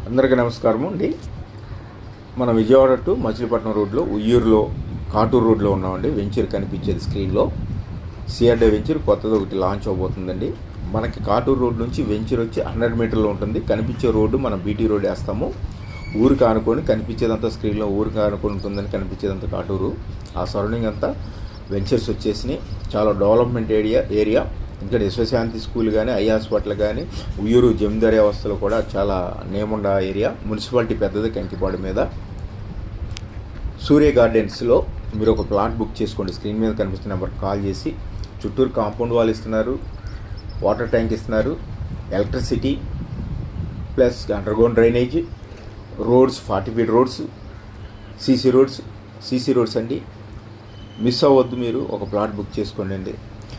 అందరికీ నమస్కారం అండి. మన విజయవాడ టు మచిలీపట్నం రోడ్లో ఉయ్యూరులో కాటూరు రోడ్లో ఉన్నామండి. వెంచర్ కనిపించేది స్క్రీన్లో సిఆర్డే వెంచర్ కొత్తది ఒకటి లాంచ్ అవబోతుందండి. మనకి కాటూరు రోడ్ నుంచి వెంచర్ వచ్చి 100 మీటర్లో ఉంటుంది. కనిపించే రోడ్డు మనం బీటీ రోడ్ వేస్తాము. ఊరికి ఆనుకొని కనిపించేదంతా స్క్రీన్లో ఊరికి ఆనుకొని ఉంటుందని కనిపించేదంతా కాటూరు. ఆ సరౌండింగ్ అంతా వెంచర్స్ వచ్చేసినాయి. చాలా డెవలప్మెంట్ ఏరియా. ఇక్కడ విశ్వశాంతి స్కూల్ కానీ, ఐ హాస్పిటల్ కానీ, ఉయ్యూరు జమీందారీ వ్యవస్థలో కూడా చాలా నేముండ ఏరియా. మున్సిపాలిటీ పెద్దది కంకిపాడు మీద. సూర్య గార్డెన్స్లో మీరు ఒక ప్లాట్ బుక్ చేసుకోండి. స్క్రీన్ మీద కనిపిస్తున్న నెంబర్కి కాల్ చేసి. చుట్టూరు కాంపౌండ్ వాల్ ఇస్తున్నారు, వాటర్ ట్యాంక్ ఇస్తున్నారు, electricity plus underground drainage, roads 40 feet roads, CC roads అండి. మిస్ అవ్వద్దు, మీరు ఒక ప్లాట్ బుక్ చేసుకోండి అండి.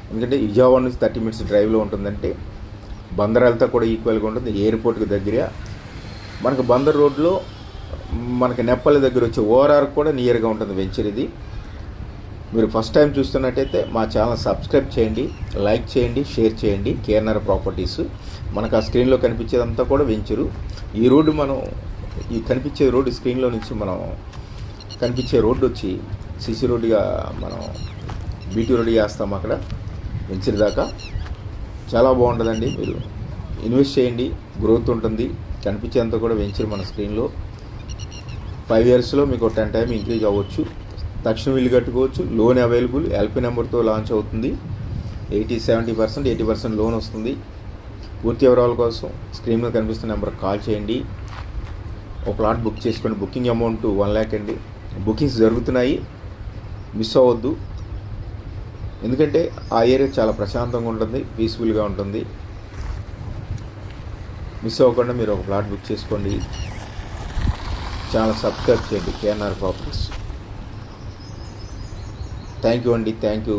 ఎందుకంటే విజయవాడ నుంచి 30 మినిట్స్ డ్రైవ్లో ఉంటుందంటే బందరాలతో కూడా ఈక్వల్గా ఉంటుంది. ఎయిర్పోర్ట్కి దగ్గర మనకు బందర్ రోడ్లో మనకి నెప్పల్లి దగ్గర వచ్చే ఓఆర్ఆర్ కూడా నియర్గా ఉంటుంది వెంచర్ ఇది. మీరు ఫస్ట్ టైం చూస్తున్నట్టయితే మా ఛానల్ సబ్స్క్రైబ్ చేయండి, లైక్ చేయండి, షేర్ చేయండి. కేఎన్ఆర్ ప్రాపర్టీస్ మనకు ఆ స్క్రీన్లో కనిపించేదంతా కూడా వెంచరు. ఈ రోడ్డు ఈ కనిపించే రోడ్డు స్క్రీన్లో నుంచి మనం కనిపించే రోడ్డు వచ్చి సిసి రోడ్డుగా మనం బీటీ రోడ్డు వేస్తాం. అక్కడ వెంచర్ దాకా చాలా బాగుంటుందండి. మీరు ఇన్వెస్ట్ చేయండి, గ్రోత్ ఉంటుంది. కనిపించేంత కూడా వెంచర్ మన స్క్రీన్లో 5 ఇయర్స్లో మీకు 10 టైం ఇంక్రీజ్ అవ్వచ్చు. తక్షణం ఇల్లు కట్టుకోవచ్చు. Loan available. ఎల్పీ నెంబర్తో లాంచ్ అవుతుంది. 80% లోన్ వస్తుంది. పూర్తి వివరాల కోసం స్క్రీన్ మీద కనిపిస్తున్న నెంబర్కి కాల్ చేయండి. ఒక ప్లాట్ బుక్ చేసుకోండి. బుకింగ్ అమౌంట్ 1 lakh అండి. బుకింగ్స్ జరుగుతున్నాయి, మిస్ అవ్వద్దు. ఎందుకంటే ఆ ఏరియా చాలా ప్రశాంతంగా ఉంటుంది, పీస్ఫుల్గా ఉంటుంది. మిస్ అవ్వకుండా మీరు ఒక ప్లాట్ బుక్ చేసుకోండి. ఛానల్ సబ్స్క్రైబ్ చేయండి. KNR properties. థ్యాంక్ యూ అండి. Thank you.